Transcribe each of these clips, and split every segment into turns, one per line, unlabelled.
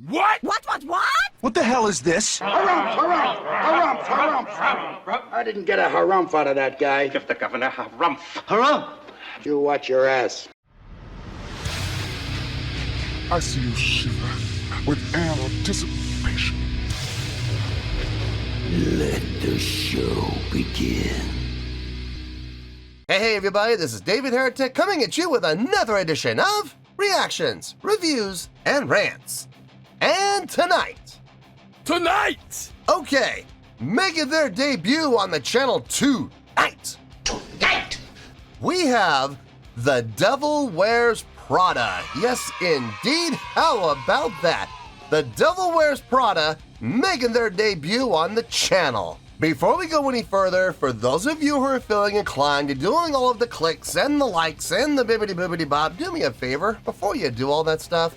What?
What?
What the hell is this?
Harumph. I didn't get a harumph out of that guy.
Give the governor harumph.
Harumph!
You watch your ass.
I see you shiver with anticipation.
Let the show begin.
Hey everybody, this is David Heretic coming at you with another edition of Reactions, Reviews, and Rants. And tonight, okay, making their debut on the channel tonight, we have The Devil Wears Prada. Yes, indeed, how about that? The Devil Wears Prada making their debut on the channel. Before we go any further, for those of you who are feeling inclined to doing all of the clicks and the likes and the bibbidi-bobbidi-bob, do me a favor, before you do all that stuff,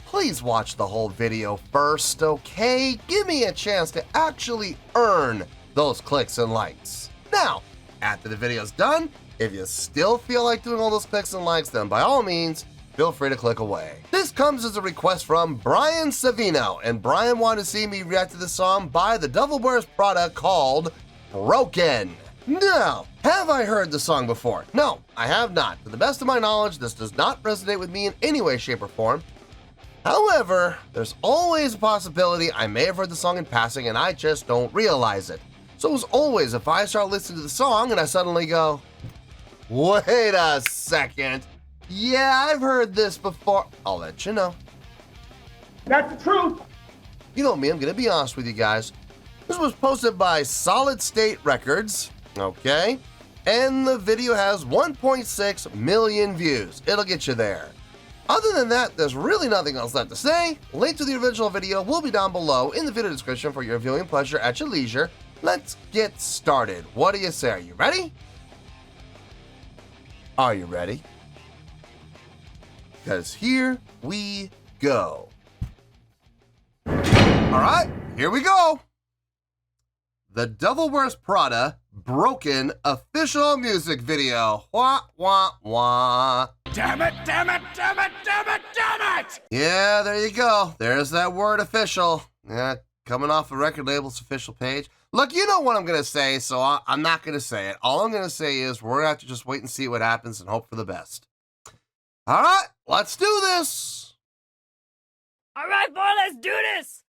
please watch the whole video first, okay? Give me a chance to actually earn those clicks and likes. Now, after the video's done, if you still feel like doing all those clicks and likes, then by all means, feel free to click away. This comes as a request from Brian Savino, and Brian wanted to see me react to the song by The Devil Wears Prada called Broken. Now, have I heard the song before? No, I have not. To the best of my knowledge, this does not resonate with me in any way, shape, or form. However, there's always a possibility I may have heard the song in passing and I just don't realize it. So as always, if I start listening to the song and I suddenly go, wait a second, yeah, I've heard this before, I'll let you know.
That's the truth.
You know me, I'm gonna be honest with you guys. This was posted by Solid State Records, okay? And the video has 1.6 million views. It'll get you there. Other than that, there's really nothing else left to say. Link to the original video will be down below in the video description for your viewing pleasure at your leisure. Let's get started. What do you say? Are you ready? Are you ready? Because here we go. All right, here we go. The Devil Wears Prada Broken official music video. Wah, wah, wah.
Damn it!
Yeah, there you go. There's that word official. Yeah, coming off the record label's official page. Look, you know what I'm going to say, so I'm not going to say it. All I'm going to say is we're going to have to just wait and see what happens and hope for the best. All right, let's do this.
All right, boy, let's do this.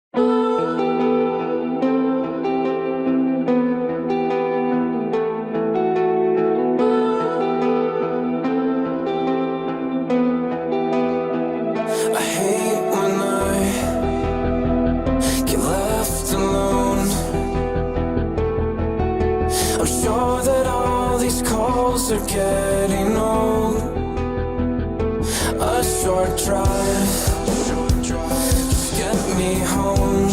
I hate when I get left alone. I'm sure that all these calls are getting old. A short drive, just get me home.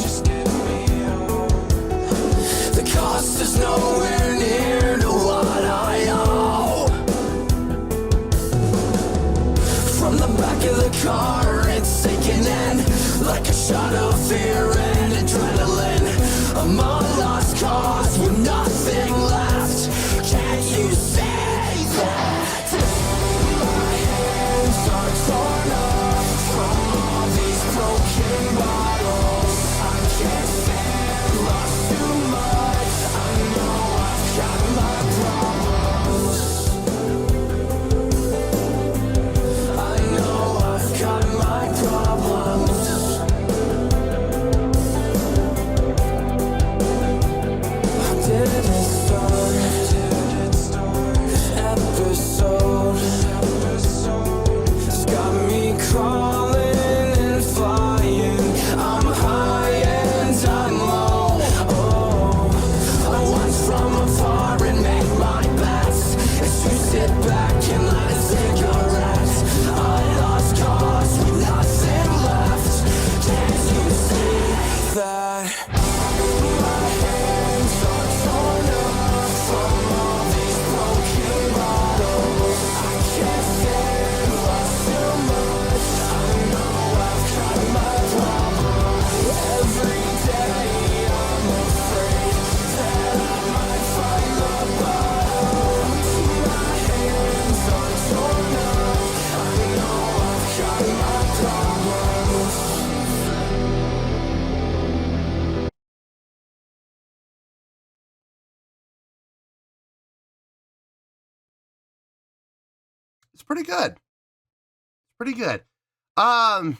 The cost is nowhere near to what I owe. From the back of the car, it's sinking in like a shot of fear and adrenaline. I'm a lost cause with nothing left. Can't you say that? My hands are torn up from all these broken bottles. I can't stand lost too much. I know I've got my problems. I know I've got my problems.
It's pretty good. Pretty good. The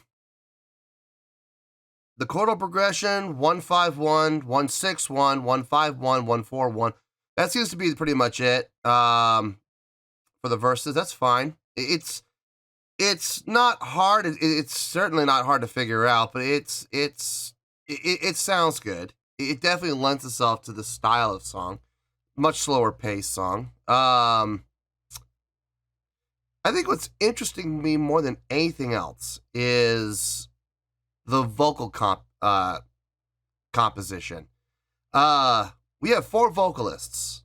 chordal progression, 151, 161, 151, 141. That seems to be pretty much it. For the verses, that's fine. It's not hard. It's certainly not hard to figure out, but it sounds good. It definitely lends itself to the style of song. Much slower paced song. I think what's interesting to me more than anything else is the vocal composition. We have 4 vocalists.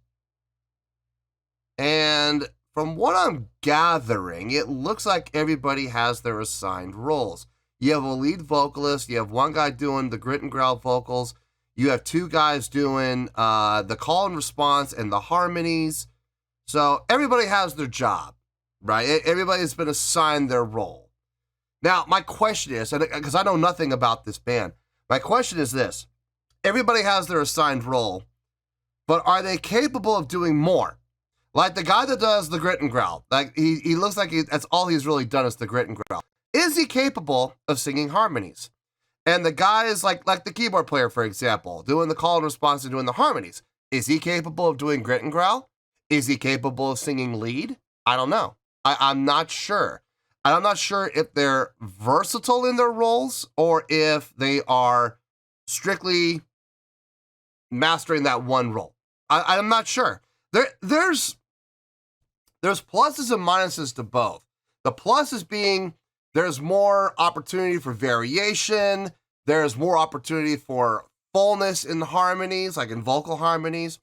And from what I'm gathering, it looks like everybody has their assigned roles. You have a lead vocalist, you have one guy doing the grit and growl vocals, you have 2 guys doing the call and response and the harmonies. So everybody has their job, right? Everybody's been assigned their role. Now, my question is, because I know nothing about this band, my question is this. Everybody has their assigned role, but are they capable of doing more? Like the guy that does the grit and growl, like he looks like that's all he's really done is the grit and growl. Is he capable of singing harmonies? And the guy is like the keyboard player, for example, doing the call and response and doing the harmonies. Is he capable of doing grit and growl? Is he capable of singing lead? I don't know. I'm not sure. I'm not sure if they're versatile in their roles or if they are strictly mastering that one role. I'm not sure. There's pluses and minuses to both. The pluses being there's more opportunity for variation. There's more opportunity for fullness in harmonies, like in vocal harmonies.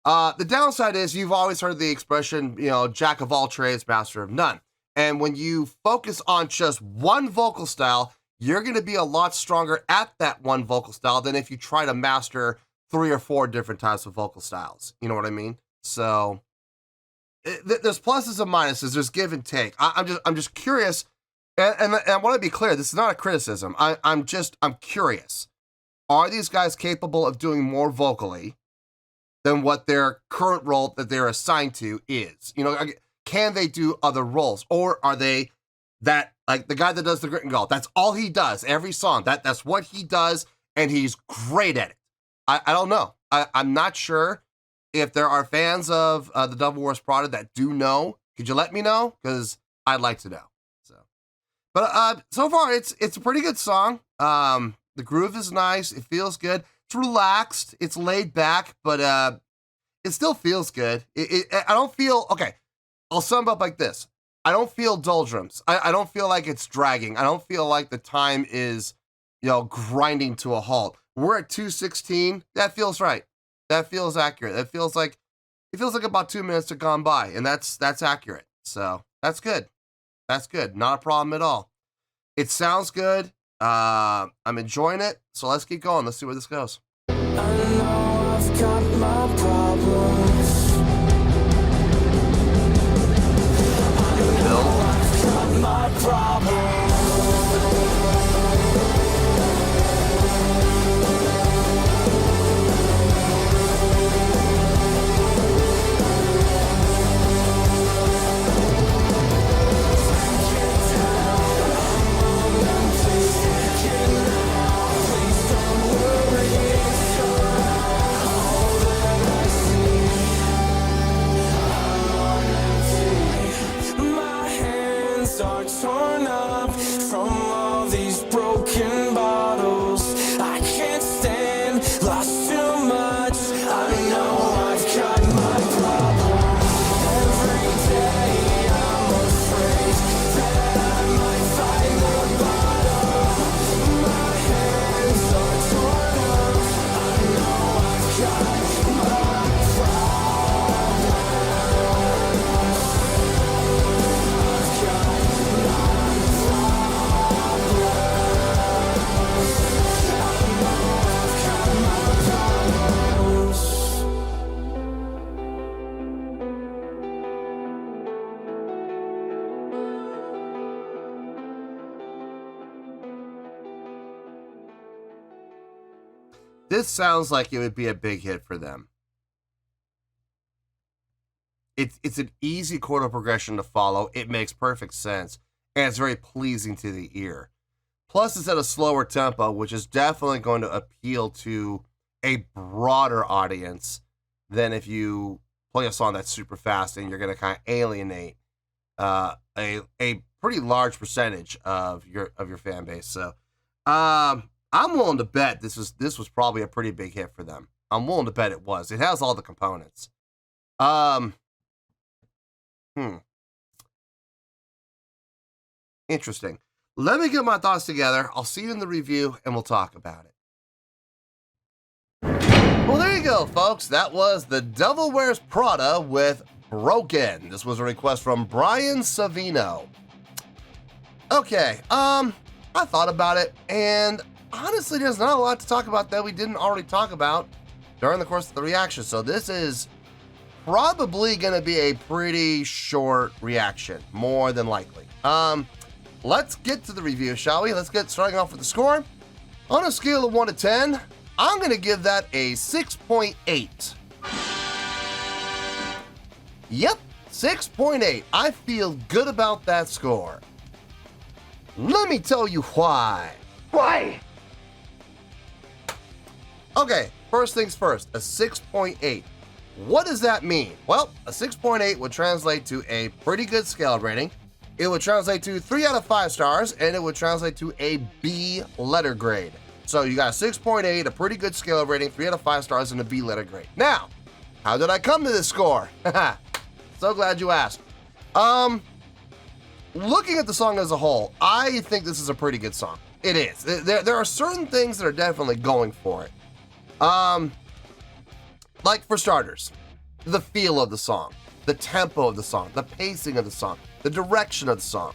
The downside is you've always heard the expression, jack of all trades, master of none. And when you focus on just one vocal style, you're going to be a lot stronger at that one vocal style than if you try to master 3 or 4 different types of vocal styles. You know what I mean? So there's pluses and minuses. There's give and take. I'm just curious, and I want to be clear. This is not a criticism. I'm curious. Are these guys capable of doing more vocally than what their current role that they're assigned to is? Can they do other roles, or are they that like the guy that does the grit and growl? That's all he does every song. That's what he does, and he's great at it. I don't know. I'm not sure if there are fans of the Devil Wears Prada that do know. Could you let me know? Because I'd like to know. But so far it's a pretty good song. The groove is nice. It feels good. It's relaxed. It's laid back, but it still feels good. I don't feel okay. I'll sum up like this. I don't feel doldrums. I don't feel like it's dragging. I don't feel like the time is, grinding to a halt. We're at 2:16. That feels right. That feels accurate. It feels like about 2 minutes have gone by, and that's accurate. So that's good. That's good. Not a problem at all. It sounds good. I'm enjoying it. So let's keep going. Let's see where this goes.
I know I've got my problems. I've got my problems. Are torn up from all these broken bottles. I can't stand, lost too much. I know I've got my problem. Every day I'm afraid that I might find the bottom. My hands are torn up. I know I've got my problem. I've got
This sounds like it would be a big hit for them. It's an easy chord progression to follow. It makes perfect sense, and it's very pleasing to the ear. Plus, it's at a slower tempo, which is definitely going to appeal to a broader audience than if you play a song that's super fast and you're going to kind of alienate a pretty large percentage of your fan base. So, I'm willing to bet this was probably a pretty big hit for them. I'm willing to bet it was. It has all the components. Interesting. Let me get my thoughts together. I'll see you in the review and we'll talk about it. Well, there you go, folks. That was The Devil Wears Prada with Broken. This was a request from Brian Savino. Okay, I thought about it, and honestly, there's not a lot to talk about that we didn't already talk about during the course of the reaction. So this is probably going to be a pretty short reaction, more than likely. Let's get to the review, shall we? Let's get starting off with the score. On a scale of 1 to 10, I'm going to give that a 6.8. Yep, 6.8. I feel good about that score. Let me tell you why.
Why?
Okay, first things first, a 6.8. What does that mean? Well, a 6.8 would translate to a pretty good scale rating. It would translate to 3 out of 5 stars, and it would translate to a B letter grade. So you got a 6.8, a pretty good scale rating, 3 out of 5 stars, and a B letter grade. Now, how did I come to this score? So glad you asked. Looking at the song as a whole, I think this is a pretty good song. It is. There are certain things that are definitely going for it. Like for starters, the feel of the song, the tempo of the song, the pacing of the song, the direction of the song.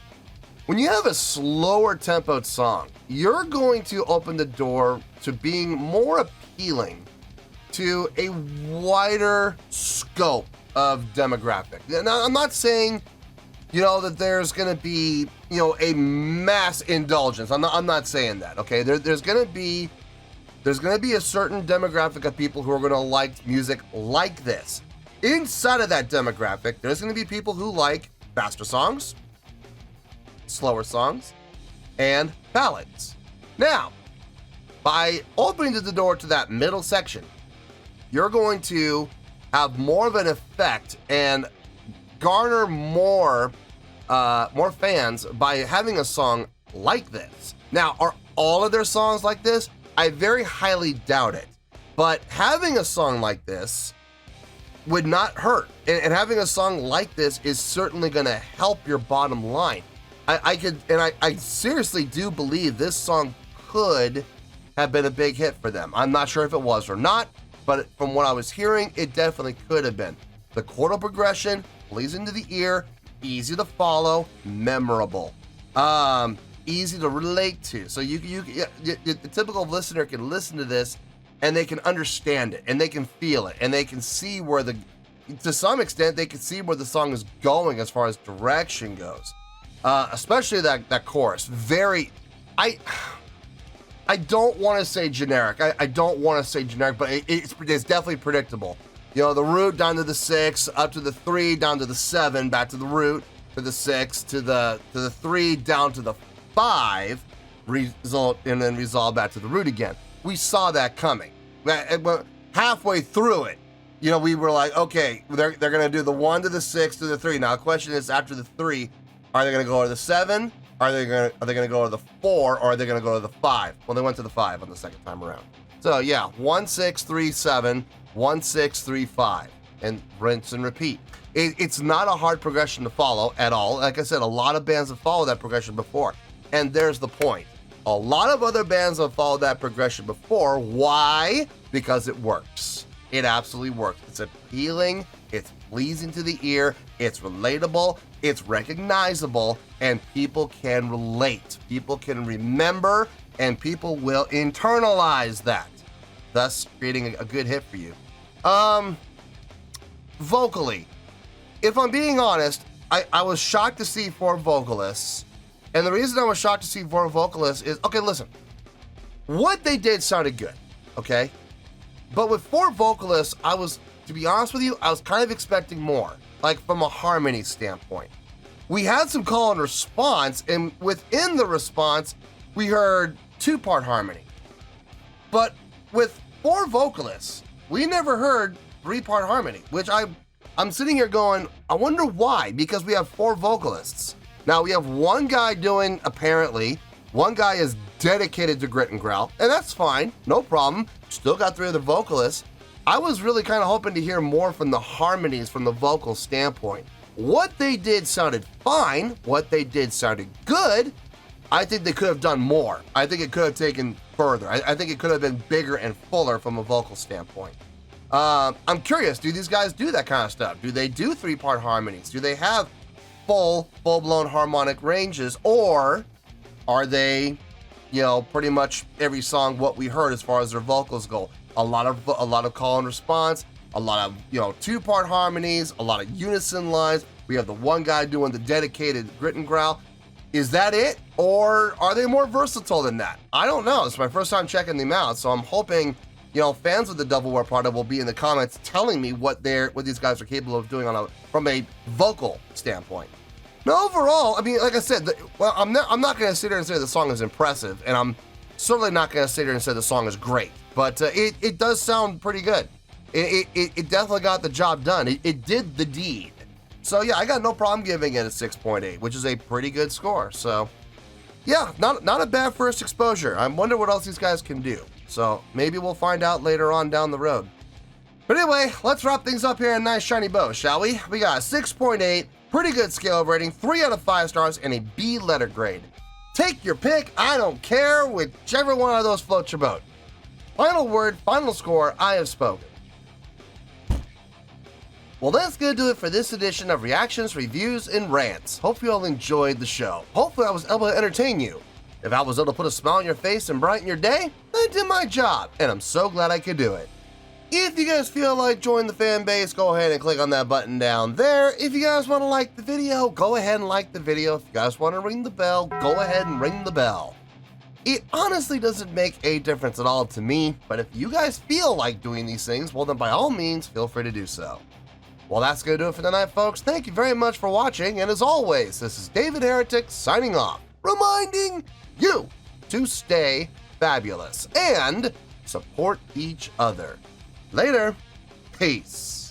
When you have a slower tempoed song, you're going to open the door to being more appealing to a wider scope of demographic. Now, I'm not saying, that there's going to be, a mass indulgence. I'm not saying that, okay? There's going to be a certain demographic of people who are going to like music like this. Inside of that demographic, there's going to be people who like faster songs, slower songs, and ballads. Now, by opening the door to that middle section, you're going to have more of an effect and garner more fans by having a song like this. Now, are all of their songs like this? I very highly doubt it. But having a song like this would not hurt. And having a song like this is certainly going to help your bottom line. I seriously do believe this song could have been a big hit for them. I'm not sure if it was or not, but from what I was hearing, it definitely could have been. The chordal progression, pleasing to the ear, easy to follow, memorable, easy to relate to. So the typical listener can listen to this and they can understand it and they can feel it and they can see to some extent, they can see where the song is going as far as direction goes. Especially that chorus. I don't want to say generic. I don't want to say generic, but it's definitely predictable. The root down to the 6, up to the 3, down to the 7, back to the root, to the 6, to the 3, down to the 5, and then resolve back to the root again. We saw that coming. Halfway through it, we were like, okay, they're going to do the 1 to the 6 to the 3. Now the question is, after the 3, are they going to go to the 7? Are they going to go to the 4, or are they going to go to the 5? Well, they went to the 5 on the second time around. So yeah, 1, 6, 3, 7, 1, 6, 3, 5, and rinse and repeat. It's not a hard progression to follow at all. Like I said, a lot of bands have followed that progression before, and there's the point. A lot of other bands have followed that progression before. Why? Because it works. It absolutely works. It's appealing, it's pleasing to the ear, it's relatable, it's recognizable, and people can relate. People can remember, and people will internalize that, thus creating a good hit for you. Vocally, if I'm being honest, I was shocked to see 4 vocalists, and the reason I was shocked to see 4 vocalists is, okay, listen, what they did sounded good, okay? But with 4 vocalists, to be honest with you, I was kind of expecting more. like from a harmony standpoint. We had some call and response, and within the response, we heard two-part harmony. But with 4 vocalists, we never heard 3-part harmony, which I'm sitting here going, I wonder why, because we have 4 vocalists. Now we have one guy doing, apparently, one guy is dedicated to grit and growl, and that's fine, no problem. Still got 3 other vocalists. I was really kind of hoping to hear more from the harmonies from the vocal standpoint. What they did sounded fine. What they did sounded good. I think they could have done more. I think it could have taken further. I think it could have been bigger and fuller from a vocal standpoint. I'm curious, do these guys do that kind of stuff? Do they do 3-part harmonies? Do they have full-blown harmonic ranges? Or are they, pretty much every song what we heard as far as their vocals go? A lot of call and response, a lot of 2-part harmonies, a lot of unison lines. We have the one guy doing the dedicated grit and growl. Is that it, or are they more versatile than that? I don't know. It's my first time checking them out, so I'm hoping fans of the Devil Wears Prada will be in the comments telling me what these guys are capable of doing from a vocal standpoint. Now, overall, I mean, like I said, I'm not going to sit here and say the song is impressive, and I'm certainly not going to sit here and say the song is great, but it does sound pretty good. It definitely got the job done. It did the deed. So yeah, I got no problem giving it a 6.8, which is a pretty good score. So yeah, not a bad first exposure. I wonder what else these guys can do. So maybe we'll find out later on down the road. But anyway, let's wrap things up here in a nice shiny bow, shall we? We got a 6.8, pretty good scale rating, 3 out of 5 stars, and a B letter grade. Take your pick, I don't care, whichever one of those floats your boat. Final word, final score, I have spoken. Well, that's going to do it for this edition of Reactions, Reviews, and Rants. Hope you all enjoyed the show. Hopefully I was able to entertain you. If I was able to put a smile on your face and brighten your day, I did my job, and I'm so glad I could do it. If you guys feel like joining the fan base, go ahead and click on that button down there. If you guys want to like the video, go ahead and like the video. If you guys want to ring the bell, go ahead and ring the bell. It honestly doesn't make a difference at all to me, but if you guys feel like doing these things, well then by all means, feel free to do so. Well, that's going to do it for tonight, folks. Thank you very much for watching, and as always, this is David Heretic signing off, reminding you to stay fabulous and support each other. Later. Peace.